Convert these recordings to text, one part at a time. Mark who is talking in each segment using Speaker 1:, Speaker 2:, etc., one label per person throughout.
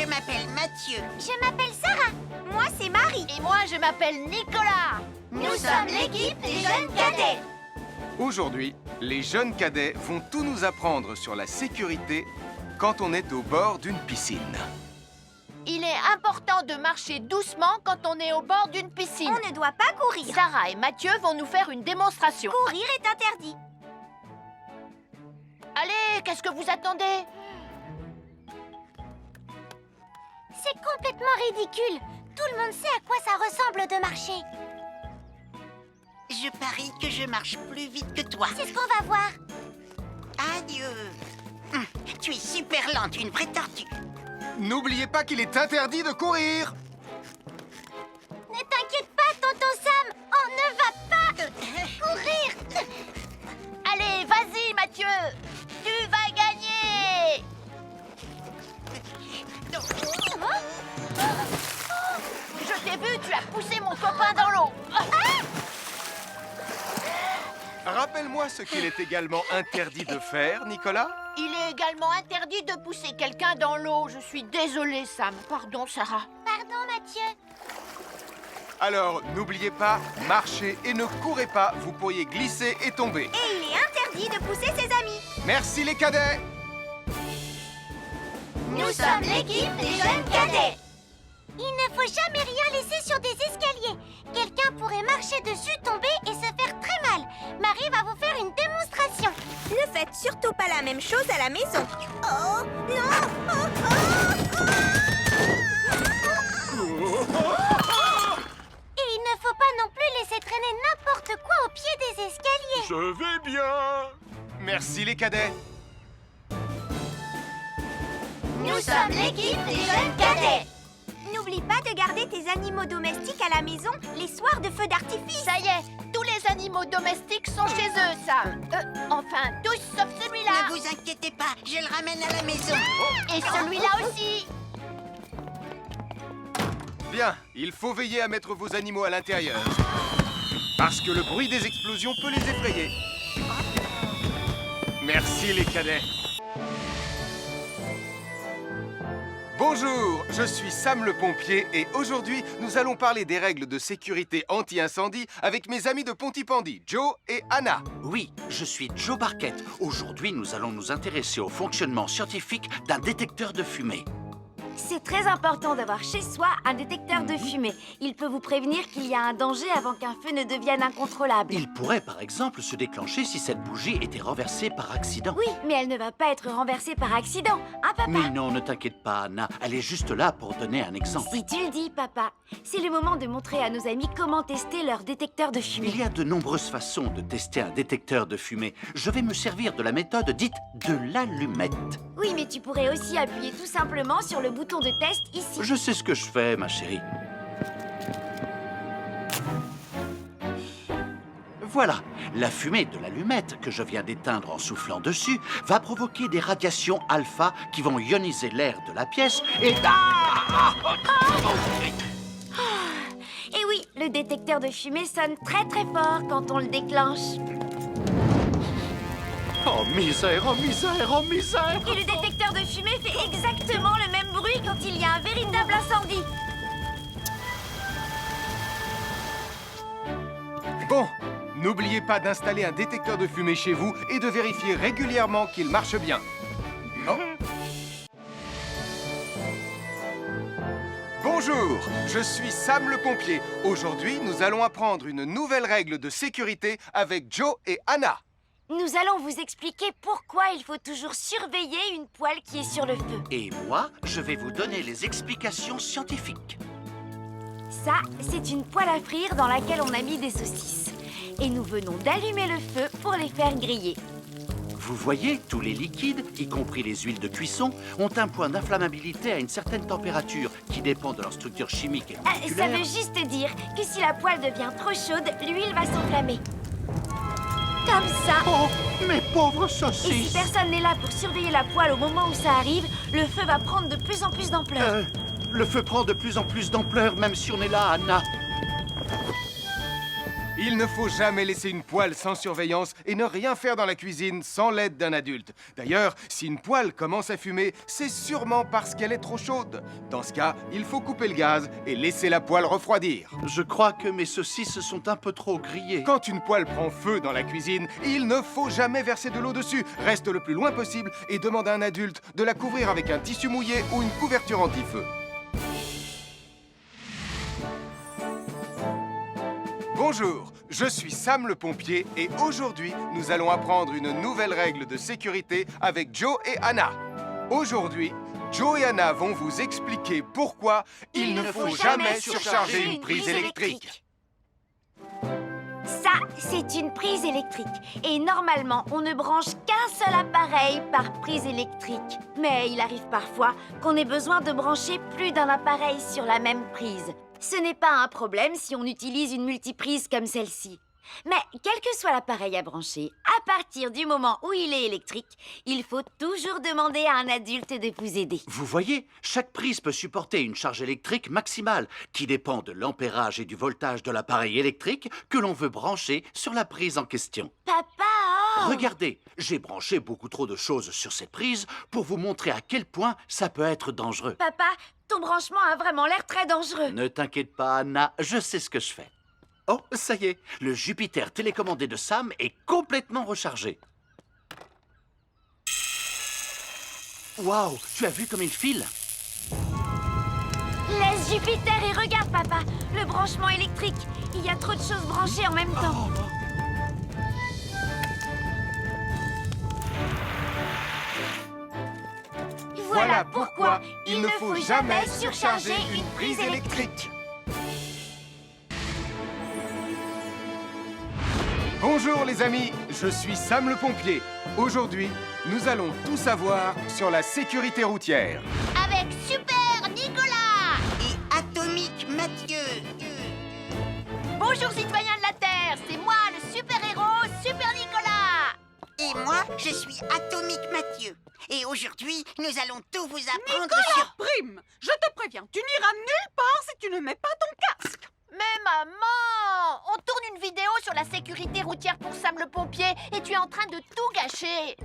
Speaker 1: Je m'appelle Mathieu.
Speaker 2: Je m'appelle Sarah. Moi, c'est Marie.
Speaker 3: Et moi, je m'appelle Nicolas.
Speaker 2: Nous sommes l'équipe des jeunes cadets.
Speaker 4: Aujourd'hui, les jeunes cadets vont tout nous apprendre sur la sécurité quand on est au bord d'une piscine.
Speaker 3: Il est important de marcher doucement quand on est au bord d'une piscine.
Speaker 2: On ne doit pas courir.
Speaker 3: Sarah et Mathieu vont nous faire une démonstration.
Speaker 2: Courir est interdit.
Speaker 3: Allez, qu'est-ce que vous attendez?
Speaker 2: C'est complètement ridicule. Tout le monde sait à quoi ça ressemble de marcher.
Speaker 1: Je parie que je marche plus vite que toi.
Speaker 2: C'est ce qu'on va voir.
Speaker 1: Adieu. Tu es super lente, une vraie tortue.
Speaker 4: N'oubliez pas qu'il est interdit de courir!
Speaker 2: Ne t'inquiète pas, tonton Sam. On ne va pas courir.
Speaker 3: Allez, vas-y, Mathieu. Tu vas gagner. Je t'ai vu, tu as poussé mon copain dans l'eau.
Speaker 4: Rappelle-moi ce qu'il est également interdit de faire, Nicolas.
Speaker 3: Il est également interdit de pousser quelqu'un dans l'eau. Je suis désolée, Sam. Pardon, Sarah.
Speaker 2: Pardon, Mathieu.
Speaker 4: Alors, n'oubliez pas, marchez et ne courez pas, vous pourriez glisser et tomber.
Speaker 2: Et il est interdit de pousser ses amis.
Speaker 4: Merci les cadets!
Speaker 2: Nous sommes l'équipe des jeunes cadets. Il ne faut jamais rien laisser sur des escaliers. Quelqu'un pourrait marcher dessus, tomber et se faire très mal. Marie va vous faire une démonstration. Ne faites surtout pas la même chose à la maison. Oh, non! Et il ne faut pas non plus laisser traîner n'importe quoi au pied des escaliers.
Speaker 4: Je vais bien! Merci les cadets!
Speaker 2: Nous sommes l'équipe des jeunes cadets. N'oublie pas de garder tes animaux domestiques à la maison les soirs de feu d'artifice.
Speaker 3: Ça y est, tous les animaux domestiques sont chez eux, Sam. Enfin, tous sauf celui-là.
Speaker 1: Ne vous inquiétez pas, je le ramène à la maison.
Speaker 3: Et celui-là aussi.
Speaker 4: Bien, il faut veiller à mettre vos animaux à l'intérieur. Parce que le bruit des explosions peut les effrayer. Merci les cadets. Bonjour, je suis Sam le pompier et aujourd'hui, nous allons parler des règles de sécurité anti-incendie avec mes amis de Pontypandy, Joe et Anna.
Speaker 5: Oui, je suis Joe Barquette. Aujourd'hui, nous allons nous intéresser au fonctionnement scientifique d'un détecteur de fumée.
Speaker 6: C'est très important d'avoir chez soi un détecteur de fumée. Il peut vous prévenir qu'il y a un danger avant qu'un feu ne devienne incontrôlable.
Speaker 5: Il pourrait, par exemple, se déclencher si cette bougie était renversée par accident.
Speaker 6: Oui, mais elle ne va pas être renversée par accident, hein, papa?
Speaker 5: Mais non, ne t'inquiète pas, Anna. Elle est juste là pour donner un exemple.
Speaker 6: Si tu le dis, papa. C'est le moment de montrer à nos amis comment tester leur détecteur de fumée.
Speaker 5: Il y a de nombreuses façons de tester un détecteur de fumée. Je vais me servir de la méthode dite de l'allumette.
Speaker 6: Oui, mais tu pourrais aussi appuyer tout simplement sur le bouton de test ici.
Speaker 5: Je sais ce que je fais, ma chérie. Voilà, la fumée de l'allumette que je viens d'éteindre en soufflant dessus va provoquer des radiations alpha qui vont ioniser l'air de la pièce et...
Speaker 6: Et oui, le détecteur de fumée sonne très très fort quand on le déclenche.
Speaker 5: Oh misère, oh misère, oh misère!
Speaker 6: Et le détecteur de fumée fait exactement le même bruit quand il y a un véritable incendie.
Speaker 4: Bon, n'oubliez pas d'installer un détecteur de fumée chez vous et de vérifier régulièrement qu'il marche bien. Oh. Bonjour, je suis Sam le pompier. Aujourd'hui, nous allons apprendre une nouvelle règle de sécurité avec Joe et Anna.
Speaker 6: Nous allons vous expliquer pourquoi il faut toujours surveiller une poêle qui est sur le feu.
Speaker 5: Et moi, je vais vous donner les explications scientifiques.
Speaker 6: Ça, c'est une poêle à frire dans laquelle on a mis des saucisses. Et nous venons d'allumer le feu pour les faire griller.
Speaker 5: Vous voyez, tous les liquides, y compris les huiles de cuisson, ont un point d'inflammabilité à une certaine température qui dépend de leur structure chimique et
Speaker 6: Ça
Speaker 5: moléculaire.
Speaker 6: veut juste dire que si la poêle devient trop chaude, l'huile va s'enflammer. Comme ça.
Speaker 5: Oh, mes pauvres
Speaker 6: Et si
Speaker 5: saucisses!
Speaker 6: personne n'est là pour surveiller la poêle au moment où ça arrive, le feu va prendre de plus en plus d'ampleur.
Speaker 5: Le feu prend de plus en plus d'ampleur, même si on est là, Anna.
Speaker 4: Il ne faut jamais laisser une poêle sans surveillance et ne rien faire dans la cuisine sans l'aide d'un adulte. D'ailleurs, si une poêle commence à fumer, c'est sûrement parce qu'elle est trop chaude. Dans ce cas, il faut couper le gaz et laisser la poêle refroidir.
Speaker 5: Je crois que mes saucisses sont un peu trop grillées.
Speaker 4: Quand une poêle prend feu dans la cuisine, il ne faut jamais verser de l'eau dessus. Reste le plus loin possible et demande à un adulte de la couvrir avec un tissu mouillé ou une couverture anti-feu. Bonjour, je suis Sam le pompier et aujourd'hui, nous allons apprendre une nouvelle règle de sécurité avec Joe et Anna. Aujourd'hui, Joe et Anna vont vous expliquer pourquoi il ne faut jamais surcharger une prise électrique.
Speaker 6: Ça, c'est une prise électrique. Et normalement, on ne branche qu'un seul appareil par prise électrique. Mais il arrive parfois qu'on ait besoin de brancher plus d'un appareil sur la même prise. Ce n'est pas un problème si on utilise une multiprise comme celle-ci. Mais quel que soit l'appareil à brancher, à partir du moment où il est électrique, il faut toujours demander à un adulte de vous aider.
Speaker 5: Vous voyez, chaque prise peut supporter une charge électrique maximale qui dépend de l'ampérage et du voltage de l'appareil électrique que l'on veut brancher sur la prise en question.
Speaker 6: Papa, oh!
Speaker 5: Regardez, j'ai branché beaucoup trop de choses sur cette prise pour vous montrer à quel point ça peut être dangereux.
Speaker 6: Papa, ton branchement a vraiment l'air très dangereux.
Speaker 5: Ne t'inquiète pas, Anna, je sais ce que je fais. Oh, ça y est, le Jupiter télécommandé de Sam est complètement rechargé. Waouh, tu as vu comme il file?
Speaker 6: Laisse Jupiter et regarde, papa. Le branchement électrique. Il y a trop de choses branchées en même temps.
Speaker 4: Voilà pourquoi il ne faut jamais surcharger une prise électrique. Bonjour les amis, je suis Sam le pompier. Aujourd'hui, nous allons tout savoir sur la sécurité routière.
Speaker 2: Avec Super Nicolas.
Speaker 1: Et Atomique Mathieu.
Speaker 3: Bonjour citoyens de la Terre, c'est moi le super-héros Super Nicolas.
Speaker 1: Et moi, je suis Atomique Mathieu. Et aujourd'hui, nous allons tout vous apprendre sur...
Speaker 7: Prime, je te préviens, tu n'iras nulle part si tu ne mets pas ton casque.
Speaker 3: Mais maman, on tourne une vidéo sur la sécurité routière pour Sam le pompier et tu es en train de tout gâcher.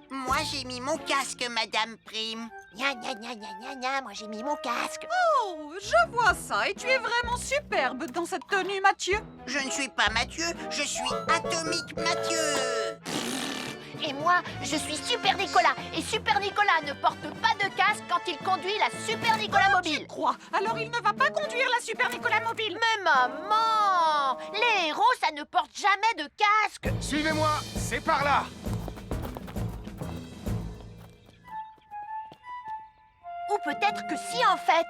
Speaker 1: Moi, j'ai mis mon casque, Madame Prime.
Speaker 3: Gna gna gna gna gna gna, moi j'ai mis mon casque.
Speaker 7: Oh, je vois ça et tu es vraiment superbe dans cette tenue, Mathieu.
Speaker 1: Je ne suis pas Mathieu, je suis Atomique Mathieu.
Speaker 3: Et moi, je suis Super Nicolas. Et Super Nicolas ne porte pas de casque quand il conduit la Super Nicolas mobile.
Speaker 7: Crois, alors il ne va pas conduire la Super Nicolas mobile.
Speaker 3: Mais maman, les héros, ça ne porte jamais de casque.
Speaker 4: Suivez-moi, c'est par là.
Speaker 3: Ou peut-être que si en fait.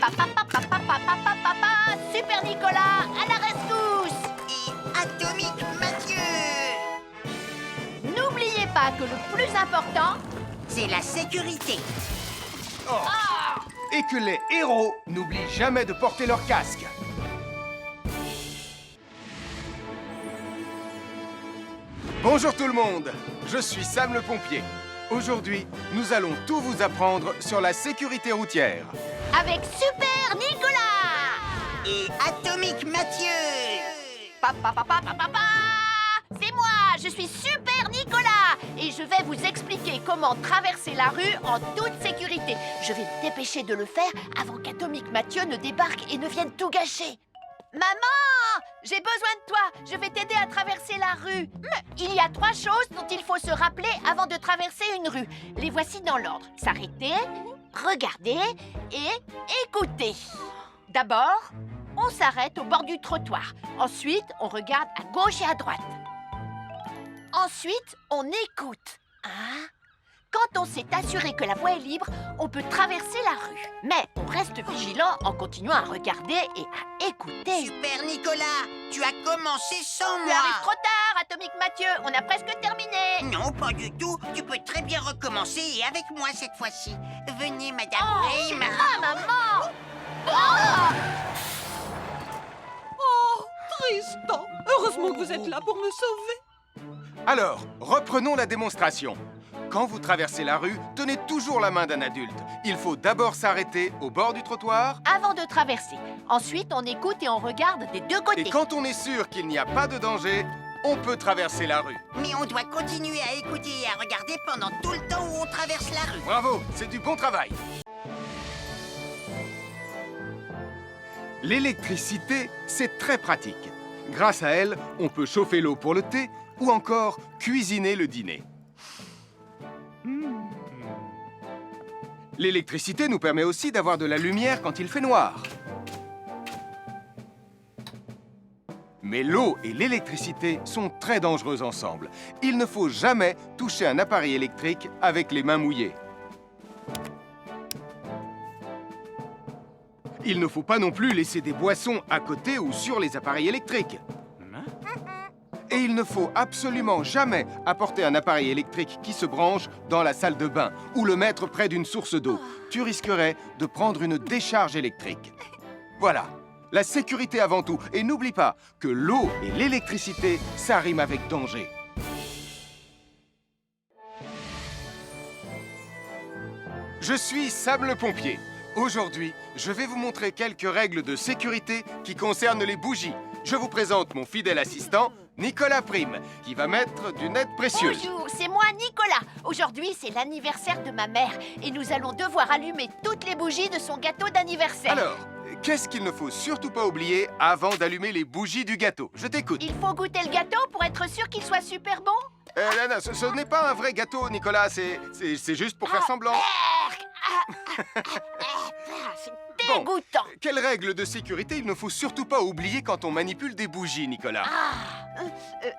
Speaker 3: Papa, papa, papa, papa, papa, Super Nicolas, à la rescousse.
Speaker 1: Et Atomique Mathieu.
Speaker 3: N'oubliez pas que le plus important,
Speaker 1: C'est la sécurité.
Speaker 4: Et que les héros n'oublient jamais de porter leur casque. Bonjour tout le monde, je suis Sam le pompier. Aujourd'hui, nous allons tout vous apprendre sur la sécurité routière.
Speaker 3: avec Super Nicolas.
Speaker 1: Et Atomique Mathieu.
Speaker 3: Papa, papa, papa, papa. C'est moi, je suis Super Nicolas et je vais vous expliquer comment traverser la rue en toute sécurité. Je vais me dépêcher de le faire avant qu'Atomique Mathieu ne débarque et ne vienne tout gâcher. Maman, j'ai besoin de toi, je vais t'aider à traverser la rue. Mais il y a 3 choses dont il faut se rappeler avant de traverser une rue. Les voici dans l'ordre. S'arrêter, regarder et écouter. D'abord, on s'arrête au bord du trottoir. Ensuite, on regarde à gauche et à droite. Ensuite, on écoute. Quand on s'est assuré que la voie est libre, on peut traverser la rue. Mais on reste vigilant en continuant à regarder et à écouter.
Speaker 1: Super Nicolas, tu as commencé sans
Speaker 3: Tu
Speaker 1: moi.
Speaker 3: arrives trop tard, Atomique Mathieu. On a presque terminé.
Speaker 1: Non, pas du tout. Tu peux très bien recommencer et avec moi cette fois-ci. Venez, Madame Prime.
Speaker 3: Maman.
Speaker 7: Oh, Tristan, heureusement que vous êtes là pour me sauver.
Speaker 4: Alors, reprenons la démonstration. Quand vous traversez la rue, tenez toujours la main d'un adulte. Il faut d'abord s'arrêter au bord du trottoir.
Speaker 3: Avant de traverser. Ensuite, on écoute et on regarde des deux côtés.
Speaker 4: Et quand on est sûr qu'il n'y a pas de danger, on peut traverser la rue.
Speaker 1: Mais on doit continuer à écouter et à regarder pendant tout le temps où on traverse la rue.
Speaker 4: Bravo, c'est du bon travail. L'électricité, c'est très pratique. Grâce à elle, on peut chauffer l'eau pour le thé ou encore cuisiner le dîner. L'électricité nous permet aussi d'avoir de la lumière quand il fait noir. Mais l'eau et l'électricité sont très dangereuses ensemble. Il ne faut jamais toucher un appareil électrique avec les mains mouillées. Il ne faut pas non plus laisser des boissons à côté ou sur les appareils électriques. Et il ne faut absolument jamais apporter un appareil électrique qui se branche dans la salle de bain ou le mettre près d'une source d'eau. Tu risquerais de prendre une décharge électrique. Voilà, la sécurité avant tout. Et n'oublie pas que l'eau et l'électricité, ça rime avec danger. Je suis Sam le pompier. Aujourd'hui, je vais vous montrer quelques règles de sécurité qui concernent les bougies. Je vous présente mon fidèle assistant, Nicolas Prime, qui va mettre d'une aide précieuse.
Speaker 3: Bonjour, c'est moi Nicolas. Aujourd'hui, c'est l'anniversaire de ma mère et nous allons devoir allumer toutes les bougies de son gâteau d'anniversaire.
Speaker 4: Alors, qu'est-ce qu'il ne faut surtout pas oublier avant d'allumer les bougies du gâteau? Je t'écoute.
Speaker 3: Il faut goûter le gâteau pour être sûr qu'il soit super bon.
Speaker 4: Non, ce n'est pas un vrai gâteau, Nicolas. C'est juste pour faire semblant.
Speaker 3: C'est dégoûtant.
Speaker 4: Quelles règles de sécurité il ne faut surtout pas oublier quand on manipule des bougies, Nicolas?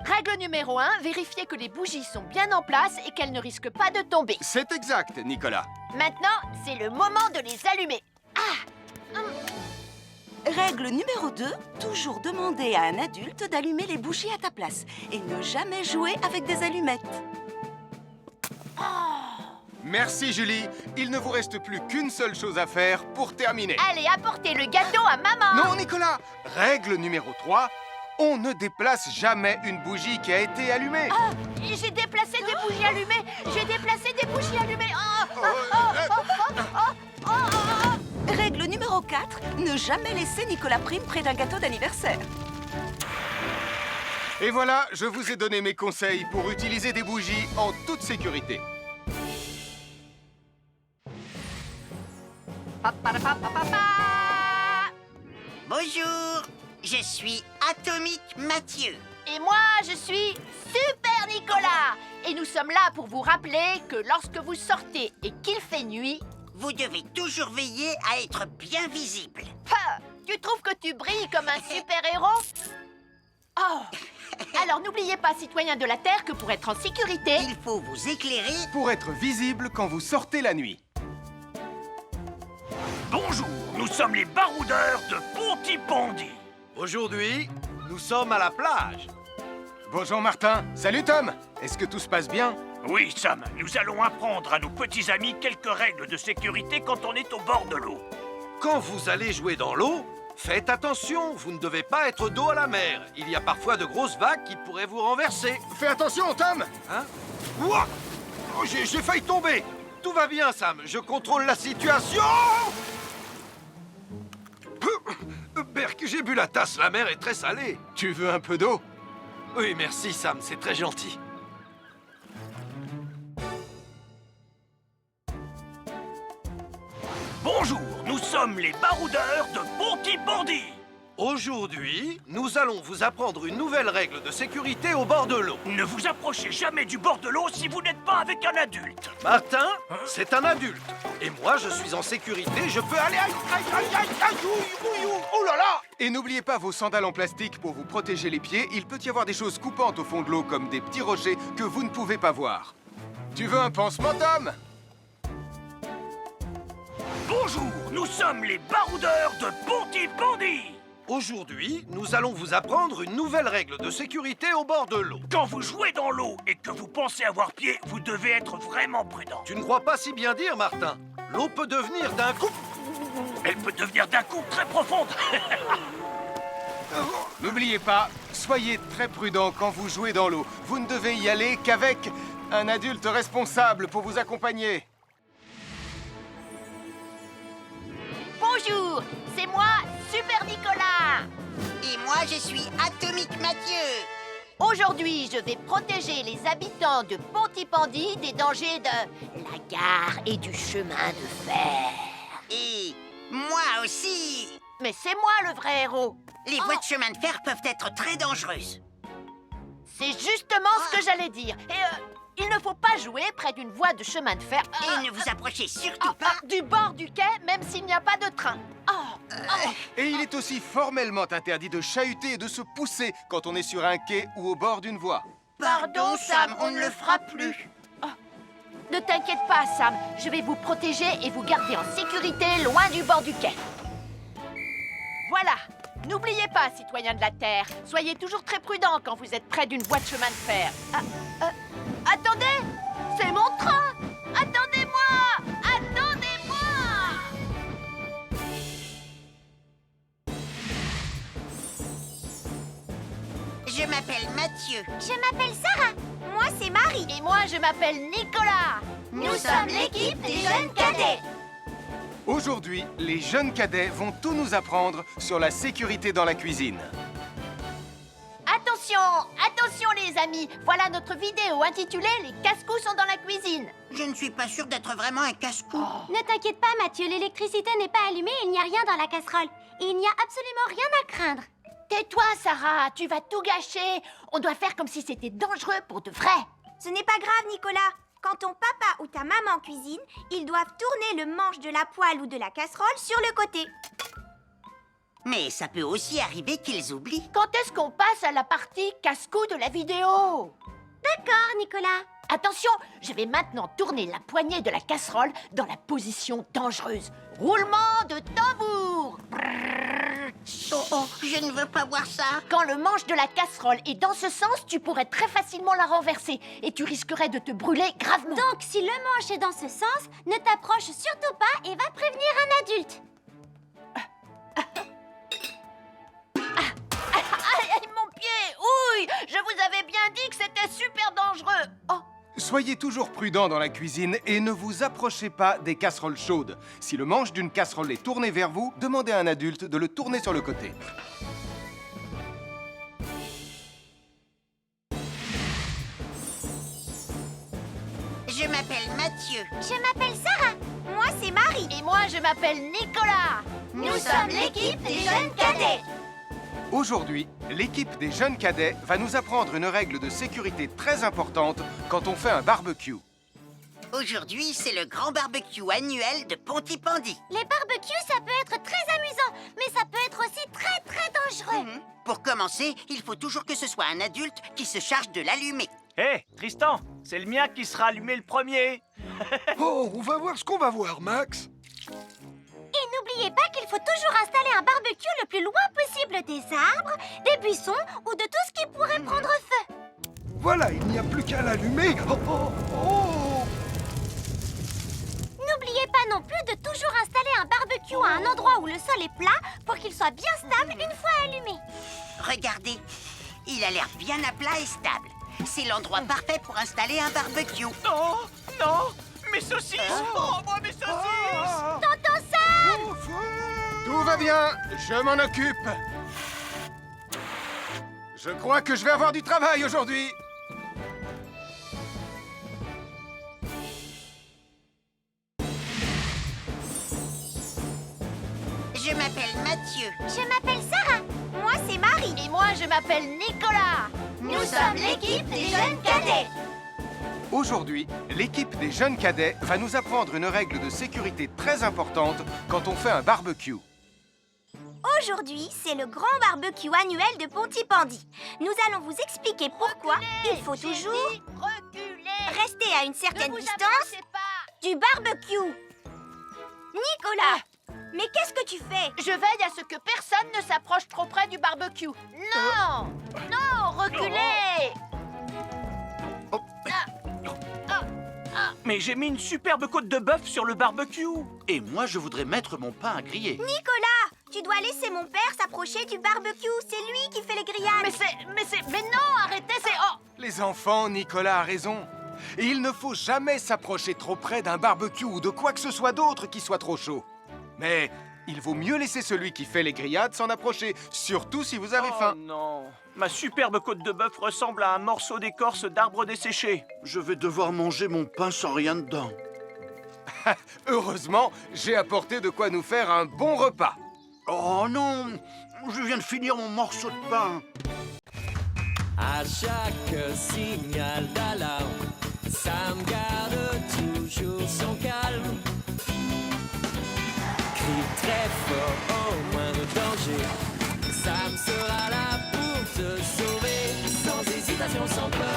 Speaker 3: Règle numéro 1, vérifier que les bougies sont bien en place et qu'elles ne risquent pas de tomber.
Speaker 4: C'est exact, Nicolas.
Speaker 3: Maintenant, c'est le moment de les allumer.
Speaker 8: Règle numéro 2, toujours demander à un adulte d'allumer les bougies à ta place et ne jamais jouer avec des allumettes.
Speaker 4: Merci, Julie. Il ne vous reste plus qu'une seule chose à faire pour terminer.
Speaker 3: Allez, apportez le gâteau à maman.
Speaker 4: Non, Nicolas. Règle numéro 3, on ne déplace jamais une bougie qui a été allumée.
Speaker 3: J'ai déplacé des bougies allumées. J'ai déplacé des bougies allumées.
Speaker 8: Règle numéro 4, ne jamais laisser Nicolas Prime près d'un gâteau d'anniversaire.
Speaker 4: Et voilà, je vous ai donné mes conseils pour utiliser des bougies en toute sécurité.
Speaker 1: Bonjour, je suis Atomique Mathieu.
Speaker 3: Et moi, je suis Super Nicolas. Et nous sommes là pour vous rappeler que lorsque vous sortez et qu'il fait nuit,
Speaker 1: Vous devez toujours veiller à être bien visible.
Speaker 3: tu trouves que tu brilles comme un super-héros? Oh! Alors n'oubliez pas, citoyens de la Terre, que pour être en sécurité...
Speaker 1: Il faut vous éclairer.
Speaker 4: Pour être visible quand vous sortez la nuit.
Speaker 9: Bonjour, nous sommes les baroudeurs de Pontypandy.
Speaker 10: Aujourd'hui, nous sommes à la plage.
Speaker 4: Bonjour Martin. Salut Tom. Est-ce que tout se passe bien?
Speaker 9: Oui, Sam, nous allons apprendre à nos petits amis quelques règles de sécurité quand on est au bord de l'eau.
Speaker 10: Quand vous allez jouer dans l'eau, faites attention, vous ne devez pas être dos à la mer. Il y a parfois de grosses vagues qui pourraient vous renverser.
Speaker 4: Fais attention, Tom.
Speaker 10: Hein? Ouah! Oh, j'ai failli tomber. Tout va bien, Sam, je contrôle la situation. Berk, j'ai bu la tasse, la mer est très salée.
Speaker 4: Tu veux un peu d'eau?
Speaker 10: Oui, merci, Sam, c'est très gentil.
Speaker 9: Bonjour, nous sommes les baroudeurs de Pontypandy.
Speaker 10: Aujourd'hui, nous allons vous apprendre une nouvelle règle de sécurité au bord de l'eau.
Speaker 9: Ne vous approchez jamais du bord de l'eau si vous n'êtes pas avec un adulte.
Speaker 10: Martin, c'est un adulte. Et moi, je suis en sécurité, je peux aller... Aïe, aïe, aïe, aïe, aïe, ouïe, ouïe, ouïe. Oh là là!
Speaker 4: Et n'oubliez pas vos sandales en plastique pour vous protéger les pieds. Il peut y avoir des choses coupantes au fond de l'eau, comme des petits rochers que vous ne pouvez pas voir. Tu veux un pansement, Tom?
Speaker 9: Bonjour, nous sommes les baroudeurs de Pontypandy.
Speaker 10: Aujourd'hui, nous allons vous apprendre une nouvelle règle de sécurité au bord de l'eau.
Speaker 9: Quand vous jouez dans l'eau et que vous pensez avoir pied, vous devez être vraiment prudent.
Speaker 10: Tu ne crois pas si bien dire, Martin. L'eau peut devenir d'un coup...
Speaker 9: Elle peut devenir d'un coup très profonde.
Speaker 4: N'oubliez pas, soyez très prudent quand vous jouez dans l'eau. Vous ne devez y aller qu'avec un adulte responsable pour vous accompagner.
Speaker 3: Bonjour, c'est moi, Super Nicolas.
Speaker 1: Et moi, je suis Atomique Mathieu.
Speaker 3: Aujourd'hui, je vais protéger les habitants de Pontypandy des dangers de la gare et du chemin de fer.
Speaker 1: Et moi aussi.
Speaker 3: Mais c'est moi le vrai héros.
Speaker 1: Les voies de chemin de fer peuvent être très dangereuses.
Speaker 3: C'est justement ce que j'allais dire. Et il ne faut pas jouer près d'une voie de chemin de fer.
Speaker 1: Et ne vous approchez surtout pas.
Speaker 3: Du bord du quai, même s'il n'y a pas de train.
Speaker 4: Et il est aussi formellement interdit de chahuter et de se pousser quand on est sur un quai ou au bord d'une voie.
Speaker 1: Pardon, Sam, on ne le fera plus.
Speaker 3: Ne t'inquiète pas, Sam. Je vais vous protéger et vous garder en sécurité loin du bord du quai. Voilà. N'oubliez pas, citoyens de la Terre, soyez toujours très prudents quand vous êtes près d'une voie de chemin de fer. Attendez, c'est mon train. Attendez-moi. Attendez-moi.
Speaker 1: Je m'appelle Mathieu.
Speaker 2: Je m'appelle Sarah. Moi, c'est Marie.
Speaker 3: Et moi, je m'appelle Nicolas.
Speaker 2: Nous sommes l'équipe des jeunes cadets.
Speaker 4: Aujourd'hui, les jeunes cadets vont tout nous apprendre sur la sécurité dans la cuisine.
Speaker 3: Attention, attention les amis. Voilà notre vidéo intitulée « Les casse-cous sont dans la cuisine ».
Speaker 1: Je ne suis pas sûre d'être vraiment un casse-cou.
Speaker 2: Ne t'inquiète pas, Mathieu, l'électricité n'est pas allumée et il n'y a rien dans la casserole. Et il n'y a absolument rien à craindre.
Speaker 3: Tais-toi, Sarah, tu vas tout gâcher. On doit faire comme si c'était dangereux pour de vrai.
Speaker 2: Ce n'est pas grave, Nicolas. Quand ton papa ou ta maman cuisine, ils doivent tourner le manche de la poêle ou de la casserole sur le côté.
Speaker 1: Mais ça peut aussi arriver qu'ils oublient.
Speaker 3: Quand est-ce qu'on passe à la partie casse-cou de la vidéo?
Speaker 2: D'accord, Nicolas.
Speaker 3: Attention, je vais maintenant tourner la poignée de la casserole dans la position dangereuse. Roulement de tambour.
Speaker 1: Oh, je ne veux pas voir ça.
Speaker 3: Quand le manche de la casserole est dans ce sens, tu pourrais très facilement la renverser et tu risquerais de te brûler gravement.
Speaker 2: Donc, si le manche est dans ce sens, ne t'approche surtout pas et va prévenir un adulte.
Speaker 3: Aïe, mon pied! Ouille! Je vous avais bien dit que c'était super dangereux! Oh!
Speaker 4: Soyez toujours prudents dans la cuisine et ne vous approchez pas des casseroles chaudes. Si le manche d'une casserole est tourné vers vous, demandez à un adulte de le tourner sur le côté.
Speaker 1: Je m'appelle Mathieu.
Speaker 2: Je m'appelle Sarah. Moi, c'est Marie.
Speaker 3: Et moi, je m'appelle Nicolas!
Speaker 2: Nous sommes l'équipe des jeunes cadets.
Speaker 4: Aujourd'hui, l'équipe des jeunes cadets va nous apprendre une règle de sécurité très importante quand on fait un barbecue.
Speaker 1: Aujourd'hui, c'est le grand barbecue annuel de Pontypandy.
Speaker 2: Les barbecues, ça peut être très amusant, mais ça peut être aussi très, très dangereux.
Speaker 1: Pour commencer, il faut toujours que ce soit un adulte qui se charge de l'allumer.
Speaker 9: Hé, Tristan, c'est le mien qui sera allumé le premier.
Speaker 10: Oh, on va voir ce qu'on va voir, Max.
Speaker 2: Et n'oubliez pas qu'il faut toujours installer un barbecue le plus loin possible des arbres, des buissons ou de tout ce qui pourrait prendre feu.
Speaker 10: Voilà, il n'y a plus qu'à l'allumer. Oh, oh, oh.
Speaker 2: N'oubliez pas non plus de toujours installer un barbecue à un endroit où le sol est plat pour qu'il soit bien stable une fois allumé.
Speaker 1: Regardez, il a l'air bien à plat et stable. C'est l'endroit parfait pour installer un barbecue.
Speaker 9: Non, non, mes saucisses. Oh, moi, mes saucisses.
Speaker 2: Tonton Sam!
Speaker 4: Tout va bien, je m'en occupe. Je crois que je vais avoir du travail aujourd'hui.
Speaker 1: Je m'appelle Mathieu.
Speaker 2: Je m'appelle Sarah. Moi, c'est Marie.
Speaker 3: Et moi, je m'appelle Nicolas!
Speaker 2: Nous sommes l'équipe des jeunes cadets.
Speaker 4: Aujourd'hui, l'équipe des jeunes cadets va nous apprendre une règle de sécurité très importante quand on fait un barbecue.
Speaker 2: Aujourd'hui, c'est le grand barbecue annuel de Pontypandy. Nous allons vous expliquer pourquoi il faut toujours
Speaker 3: Reculez!
Speaker 2: rester à une certaine
Speaker 3: Ne vous
Speaker 2: distance
Speaker 3: approchez pas!
Speaker 2: du barbecue. Nicolas, mais qu'est-ce que tu fais?
Speaker 3: Je veille à ce que personne ne s'approche trop près du barbecue. Non! Non, reculez!
Speaker 9: Mais j'ai mis une superbe côte de bœuf sur le barbecue.
Speaker 5: Et moi, je voudrais mettre mon pain à griller.
Speaker 2: Nicolas, tu dois laisser mon père s'approcher du barbecue. C'est lui qui fait les grillades.
Speaker 3: Mais non, arrêtez, c'est... Oh!
Speaker 4: Les enfants, Nicolas a raison. Et il ne faut jamais s'approcher trop près d'un barbecue ou de quoi que ce soit d'autre qui soit trop chaud. Mais il vaut mieux laisser celui qui fait les grillades s'en approcher, surtout si vous avez faim.
Speaker 9: Oh non, ma superbe côte de bœuf ressemble à un morceau d'écorce d'arbre desséché.
Speaker 5: Je vais devoir manger mon pain sans rien dedans.
Speaker 4: Heureusement, j'ai apporté de quoi nous faire un bon repas.
Speaker 5: Oh non, je viens de finir mon morceau de pain.
Speaker 11: À chaque signal d'alarme, Sam garde toujours son calme. Crie très fort au moindre danger, Sam sera là pour te sauver, sans hésitation, sans peur.